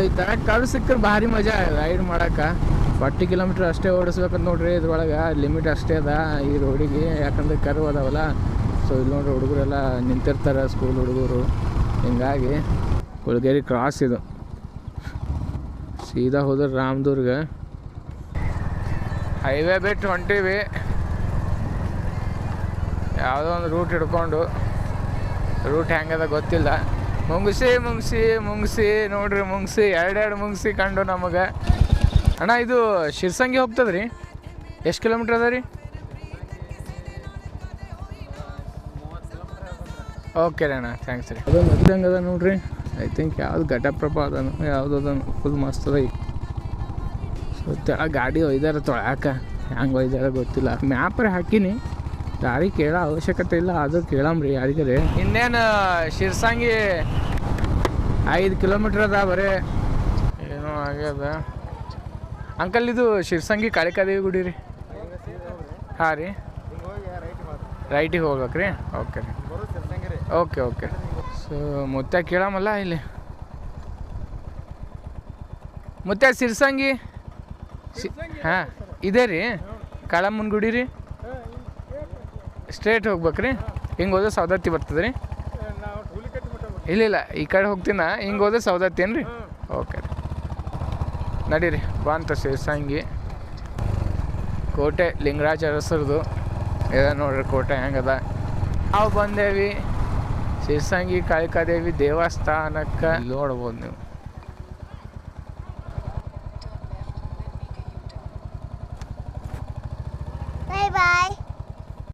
ಈ ಥರ ಕಡು ಸಿಕ್ಕರೆ ಭಾರಿ ಮಜಾ ರೈಡ್ ಮಾಡೋಕೆ. 40 ಕಿಲೋಮೀಟ್ರ್ ಅಷ್ಟೇ ಓಡಿಸ್ಬೇಕಂತ ನೋಡ್ರಿ. ಇದ್ರೊಳಗೆ ಲಿಮಿಟ್ ಅಷ್ಟೇ ಅದ ಈ ರೋಡಿಗೆ, ಯಾಕಂದ್ರೆ ಕರ್ವ್ ಅದಾವಲ್ಲ. ಸೊ ಇಲ್ಲಿ ನೋಡ್ರಿ ಹುಡುಗರೆಲ್ಲ ನಿಂತಿರ್ತಾರೆ, ಸ್ಕೂಲ್ ಹುಡುಗರು. ಹಿಂಗಾಗಿ ಹುಳ್ಗೇರಿ ಕ್ರಾಸ್ ಇದು. ಸೀದಾ ಹೋದ್ರೆ ರಾಮದುರ್ಗ. ಹೈವೇ ಬಿಟ್ಟು ಹೊಂಟೀವಿ. ಯಾವುದೋ ಒಂದು ರೂಟ್ ಹಿಡ್ಕೊಂಡು, ರೂಟ್ ಹೆಂಗದ ಗೊತ್ತಿಲ್ಲ. ಮುಂಗ್ಸಿ ನೋಡ್ರಿ, ಎರಡು ಮುಂಗ್ಸಿ ಕಂಡು ನಮಗೆ. ಅಣ್ಣ ಇದು ಶಿರ್ಸಂಗಿ ಹೋಗ್ತದೆ ರೀ? ಎಷ್ಟು ಕಿಲೋಮೀಟ್ರ್ ಅದ ರೀ? ಓಕೆ ರೀ ಅಣ್ಣ, ಥ್ಯಾಂಕ್ಸ್ ರೀ. ಅದು ಮತ್ತಂಗೆ ಅದ ನೋಡ್ರಿ. ಐ ಥಿಂಕ್ ಯಾವ್ದು ಘಟಪ್ರಭಾ ಅದನು ಯಾವ್ದು ಅದನ್ನು ಫುಲ್ ಮಸ್ತ್ ಅದ. ಸೊ ತೆಳಗೆ ಗಾಡಿ ಒಯ್ದಾರ ತೊಳ್ಯಾಕ, ಹೆಂಗೆ ಒಯ್ದಾರ ಗೊತ್ತಿಲ್ಲ. ಮ್ಯಾಪ್ರೆ ಹಾಕೀನಿ, ದಾರಿ ಕೇಳೋ ಅವಶ್ಯಕತೆ ಇಲ್ಲ, ಆದರೂ ಕೇಳಮ್ರಿ ಯಾರಿಗಾರೆ. ಇನ್ನೇನು ಶಿರ್ಸಂಗಿ 5 ಕಿಲೋಮೀಟ್ರ್ ಅದ ಬರೀ. ಏನೋ ಆಗ್ಯದ ಅಂಕಲ್. ಇದು ಶಿರ್ಸಂಗಿ ಕಾಳಿಕಾದೇವಿ ಗುಡಿ ರೀ? ಹಾಂ ರೀ, ರೈಟಿಗೆ ಹೋಗ್ಬೇಕು ರೀ? ಓಕೆ ರೀ, ಓಕೆ. ಸೊ ಮುತ್ತ ಕೇಳಮಲ್ಲ ಇಲ್ಲಿ. ಮುತ್ತ ಶಿರ್ಸಂಗಿ ಹಾಂ ಇದೆ ರೀ, ಕಾಳಮ್ಮನ ಗುಡಿ ರೀ. ಸ್ಟ್ರೇಟ್ ಹೋಗ್ಬೇಕು ರೀ? ಹಿಂಗೆ ಹೋದ್ರೆ ಸೌದತ್ತಿ ಬರ್ತದೆ ರೀ? ಇಲ್ಲ ಈ ಕಡೆ ಹೋಗ್ತೀನ, ಹಿಂಗೆ ಹೋದ್ರೆ ಸೌದತ್ತಿ ಏನು ರೀ? ಓಕೆ ರೀ, ನಡೀರಿ. ಬಂತ ಶಿರ್ಸಂಗಿ ಕೋಟೆ, ಲಿಂಗರಾಜ ಅರಸರದು ಇದೆ ನೋಡ್ರಿ ಕೋಟೆ ಹೆಂಗದ. ನಾವು ಬಂದೇವಿ ಶಿರ್ಸಂಗಿ ಕಾಳಿಕಾದೇವಿ ದೇವಸ್ಥಾನಕ್ಕೆ. ನೋಡ್ಬೋದು ನೀವು.